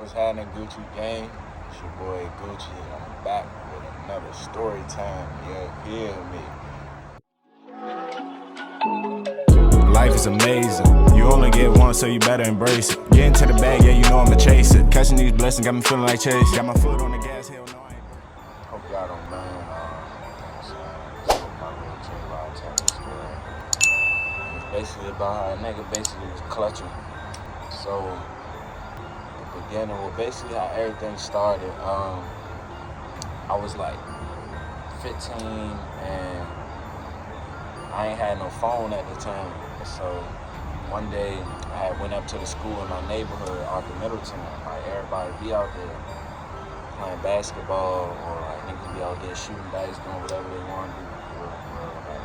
What's happening, Gucci gang? It's your boy Gucci. I'm back with another story time. You hear me? Life is amazing. You only get one, so you better embrace it. Get into the bag, yeah, you know I'ma chase it. Catching these blessings got me feeling like Chase. Got my foot on the gas, hell no, I ain't. Hope y'all don't mind. It's my little J-Rod type of story. It's basically about how a nigga basically was clutching. So, the beginning, well, basically how everything started. I was like 15 and I ain't had no phone at the time. So one day I went up to the school in my neighborhood, Arthur Middleton. Like everybody be out there playing basketball, or like niggas be out there shooting dice, doing whatever they want to do. Like,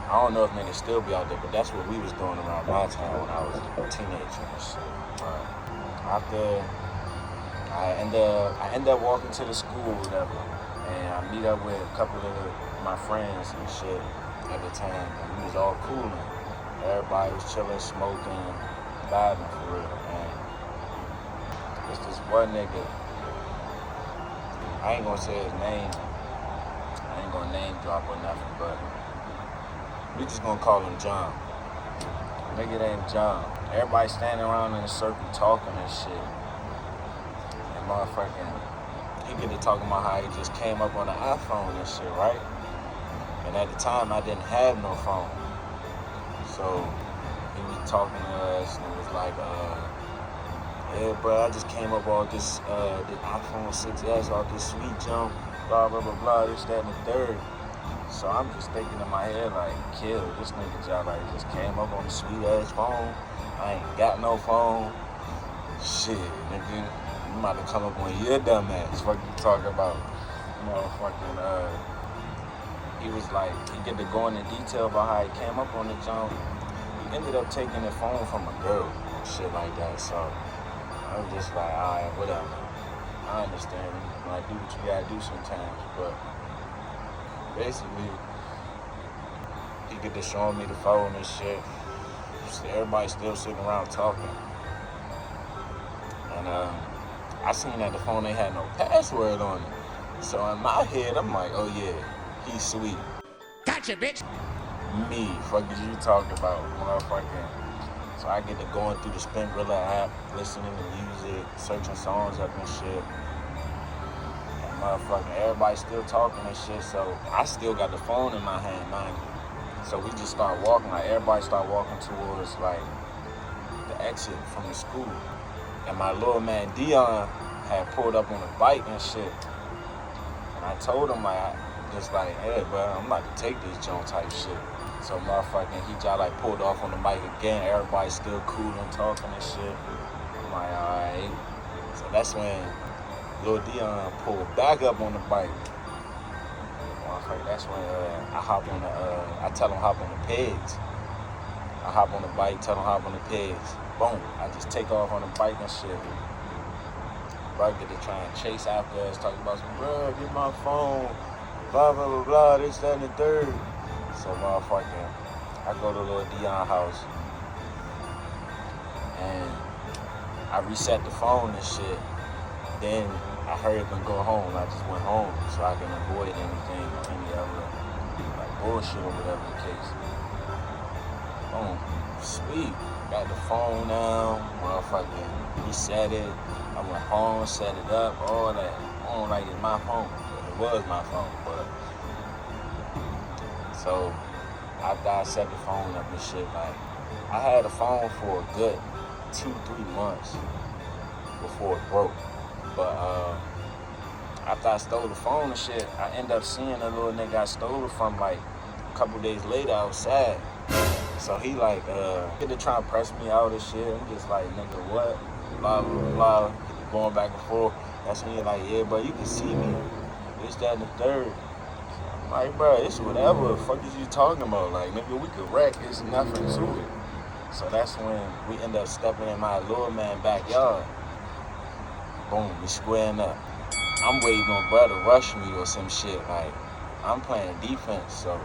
I don't know if niggas still be out there, but that's what we was doing around my time when I was a teenager and shit. After I end up walking to the school or whatever, and I meet up with a couple of my friends and shit at the time, and we was all cooling. Everybody was chilling, smoking, vibing for real. And it's this one nigga, I ain't gonna say his name, I ain't gonna name drop or nothing, but we just gonna call him John. Nigga named John. Everybody standing around in a circle talking and shit. And motherfucking, he get to talking about how he just came up on the iPhone and shit, right? And at the time, I didn't have no phone. So he was talking to us and it was like, yeah, bro, I just came up all this iPhone 6S, all this sweet jump, blah, blah, blah, blah, this, that, and the third. So I'm just thinking in my head, like, kill, this nigga job, like, just came up on a sweet-ass phone. I ain't got no phone. Shit, nigga, you might have come up on your dumb ass. What you talking about? Motherfucking, he was like, he get to go into detail about how he came up on the jump. He ended up taking the phone from a girl, shit like that. So I was just like, alright, whatever. I understand. You like, do what you gotta do sometimes, but basically, he get to showing me the phone and shit. So everybody still sitting around talking. And I seen that the phone ain't had no password on it. So in my head, I'm like, oh yeah, he's sweet. Gotcha, bitch. Me, fuck is you talking about, motherfucking. So I get to going through the Spinrilla app, listening to music, searching songs up and shit. And motherfucking everybody still talking and shit, so I still got the phone in my hand, mind you. So we just start walking, like everybody start walking towards like the exit from the school. And my little man Dion had pulled up on a bike and shit. And I told him just like, hey, bro, I'm about to take this joint type shit. So motherfucking, he just like pulled off on the bike again. Everybody still cool and talking and shit. I'm like, alright. So that's when Lil Dion pulled back up on the bike. Motherfucker, that's when I tell him hop on the pegs. I hop on the bike, tell him hop on the pegs. Boom, I just take off on the bike and shit. Bro, get to try and chase after us, talking about some, bro, get my phone, blah, blah, blah, blah, this, that, and the third. So motherfucking, I go to Lil Dion house and I reset the phone and shit. Then I hurry up and go home. I just went home so I can avoid anything or any other like bullshit or whatever the case. Boom, sweet. Got the phone now, motherfucking reset it. I went home, set it up, all that. I don't like it's my phone. It was my phone, but so after I set the phone up and shit, like I had a phone for a good 2-3 months before it broke. But after I stole the phone and shit, I ended up seeing a little nigga I stole it from like a couple days later outside. So he like get to try and press me out and shit. I'm just like, nigga, what? Blah, blah, blah. Going back and forth. That's when you're like, yeah, bro, you can see me. This, that, and the third. I'm like, bro, it's whatever the fuck is you talking about? Like, nigga, we could wreck. It's nothing to it. So that's when we end up stepping in my little man backyard. Boom, we squaring up. I'm waiting on bro to rush me or some shit. Like, I'm playing defense, so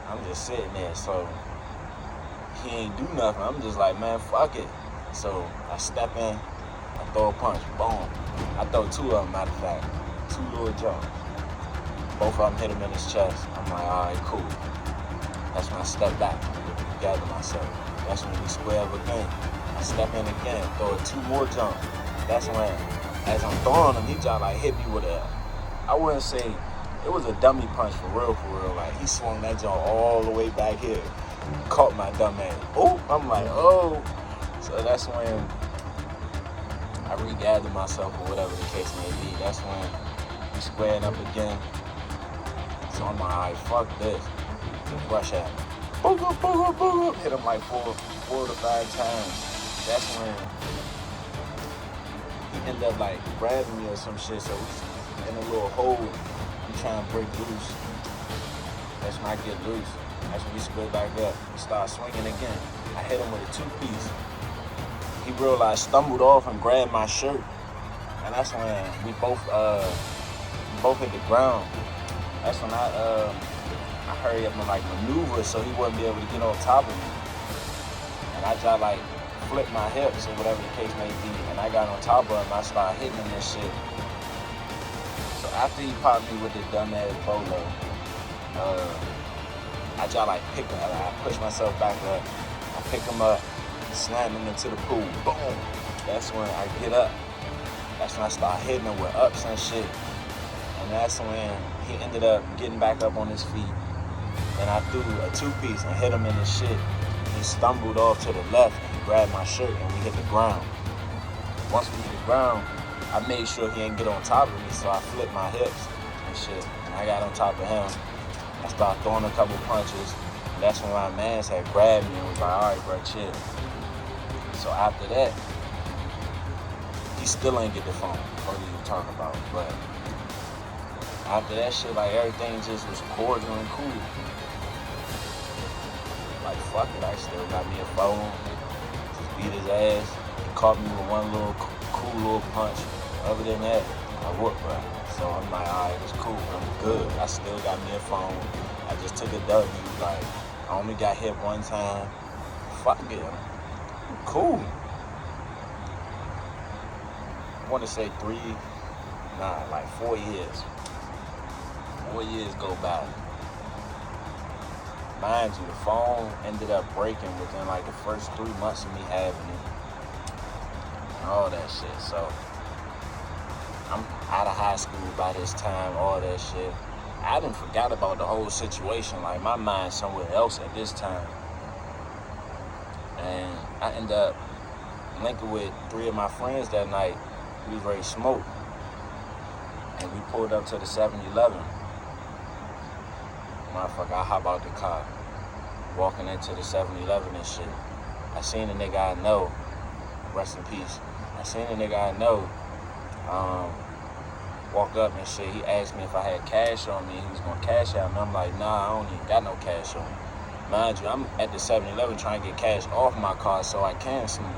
I'm just sitting there. So he ain't do nothing. I'm just like, man, fuck it. So I step in, I throw a punch, boom. I throw two of them, matter of fact. Two little jumps. Both of them hit him in his chest. I'm like, all right, cool. That's when I step back, gather myself. That's when we square up again. I step in again, throw two more jumps. That's when, as I'm throwing him, he just like hit me with I wouldn't say, it was a dummy punch for real. Like, he swung that jump all the way back here. Caught my dumb ass. Oh, I'm like, oh. So that's when I regathered myself or whatever the case may be. That's when we squared up again. So I'm like, all right, fuck this. Rush at him. Boom. Hit him like four to five times. That's when he ended up like grabbing me or some shit. So we in a little hole. We trying to break loose. That's when I get loose. That's when we split back up. We start swinging again. I hit him with a two-piece. He realized, stumbled off and grabbed my shirt. And that's when we both hit the ground. That's when I hurry up and like maneuver so he wouldn't be able to get on top of me. And I just like flipped my hips or whatever the case may be. And I got on top of him. I started hitting him this shit. So after he popped me with the dumbass bolo, I just like I push myself back up. I pick him up, slam him into the pool. Boom. That's when I get up. That's when I start hitting him with ups and shit. And that's when he ended up getting back up on his feet. And I threw a two-piece and hit him in his shit. He stumbled off to the left and he grabbed my shirt and we hit the ground. Once we hit the ground, I made sure he didn't get on top of me, so I flipped my hips and shit. And I got on top of him. I started throwing a couple punches. And that's when my mans had grabbed me and was like, all right, bro, chill. So after that, he still ain't get the phone. What are you talking about? But after that shit, like everything just was cordial and cool. Like fuck it, I still got me a phone. Just beat his ass. He caught me with one little cool little punch. Other than that, I whooped, bro. So I'm like, all right, it's cool. I'm good. I still got me a phone. I just took a W. Like, I only got hit one time. Fuck it. I'm cool. I want to say 4 years. 4 years go by. Mind you, the phone ended up breaking within like the first 3 months of me having it. And all that shit. So I'm out of high school by this time, all that shit. I done forgot about the whole situation. Like, my mind's somewhere else at this time. And I ended up linking with 3 of my friends that night. We was ready to smoke. And we pulled up to the 7-Eleven. Motherfucker, I hop out the car. Walking into the 7-Eleven and shit. I seen a nigga I know. Rest in peace. I seen a nigga I know. Walk up and shit. He asked me if I had cash on me. He was gonna cash out me. I'm like, nah, I don't even got no cash on me. Mind you, I'm at the 7-Eleven trying to get cash off my car so I can smoke.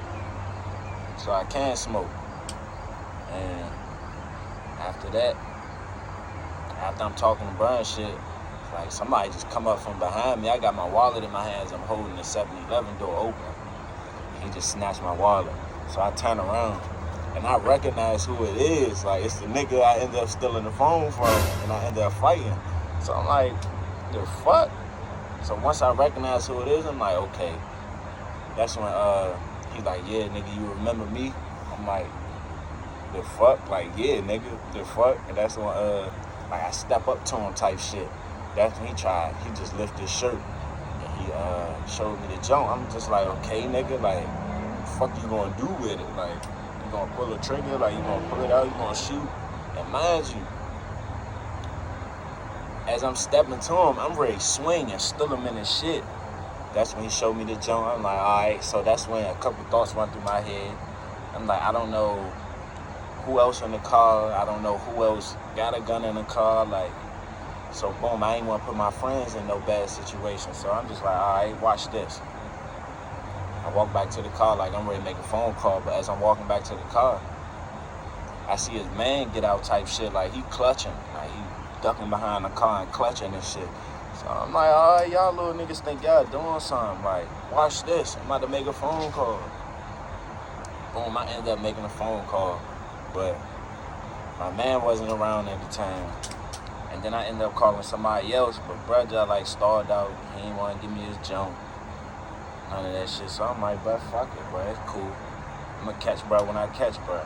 And after that, after I'm talking to Brian shit, like somebody just come up from behind me. I got my wallet in my hands. I'm holding the 7-Eleven door open. He just snatched my wallet. So I turn around and I recognize who it is. Like, it's the nigga I ended up stealing the phone from and I ended up fighting. So I'm like, the fuck? So once I recognize who it is, I'm like, okay. That's when he's like, yeah, nigga, you remember me? I'm like, the fuck? Like, yeah, nigga, the fuck? And that's when like I step up to him type shit. That's when he just lifted his shirt and he showed me the jump. I'm just like, okay, nigga, like, what the fuck you gonna do with it? Like, you gonna pull a trigger? Like, you gonna pull it out? You gonna shoot? And mind you, as I'm stepping to him, I'm ready to swing and steal him in his shit. That's when he showed me the jump. I'm like, all right. So that's when a couple thoughts run through my head. I'm like, I don't know who else in the car. I don't know who else got a gun in the car. Like, so boom, I ain't want to put my friends in no bad situation. So I'm just like, all right, watch this. I walk back to the car like I'm ready to make a phone call. But as I'm walking back to the car, I see his man get out type shit. Like, he clutching. Like, he ducking behind the car and clutching and shit. So I'm like, all right, y'all little niggas think y'all doing something. Like, watch this. I'm about to make a phone call. boom, I ended up making a phone call, but my man wasn't around at the time. And then I ended up calling somebody else, but brother like stalled out. He didn't want to give me his jump. None of that shit. So I'm like, bro, fuck it, bro. It's cool. I'm gonna catch bro when I catch bro.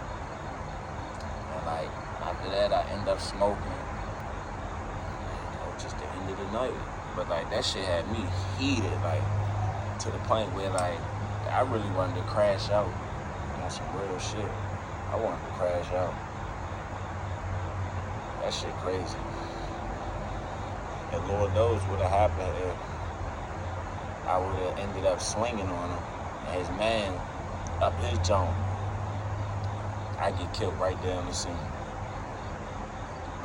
And like, after that, I end up smoking. Just the end of the night. But like, that shit had me heated, like, to the point where like, I really wanted to crash out on some real shit. I wanted to crash out. That shit crazy. And Lord knows what would have happened if I would have ended up swinging on him and his man up his jump. I get killed right there on the scene.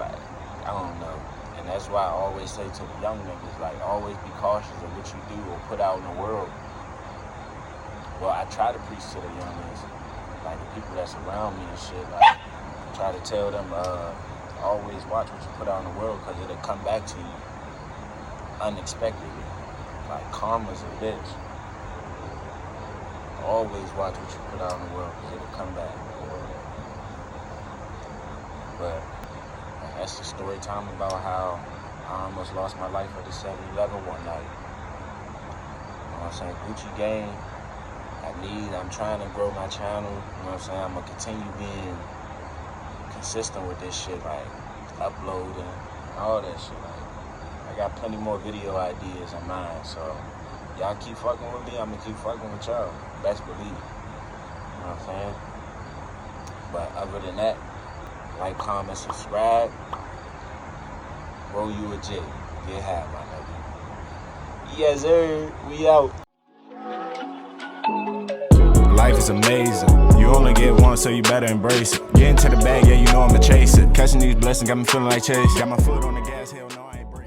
Like, I don't know. And that's why I always say to the young niggas, like, always be cautious of what you do or put out in the world. Well, I try to preach to the youngins, like the people that's around me and shit, like, try to tell them, always watch what you put out in the world, because it'll come back to you unexpectedly. Like, karma's a bitch. Always watch what you put out in the world, because it'll come back. But that's the story time about how I almost lost my life at the 7-Eleven one night. You know what I'm saying? Gucci Gang. I'm trying to grow my channel. You know what I'm saying? I'm going to continue being consistent with this shit, like uploading and all that shit. Like, I got plenty more video ideas in mind, so y'all keep fucking with me, I'm gonna keep fucking with y'all. Best believe it. You know what I'm saying? But other than that, like, comment, subscribe. Roll you a J. Get high, my nigga. Yes, sir. We out. Life is amazing. You only get one, so you better embrace it. Get into the bag, yeah, you know I'ma chase it. Catching these blessings got me feeling like Chase. Got my foot on the gas, hell no.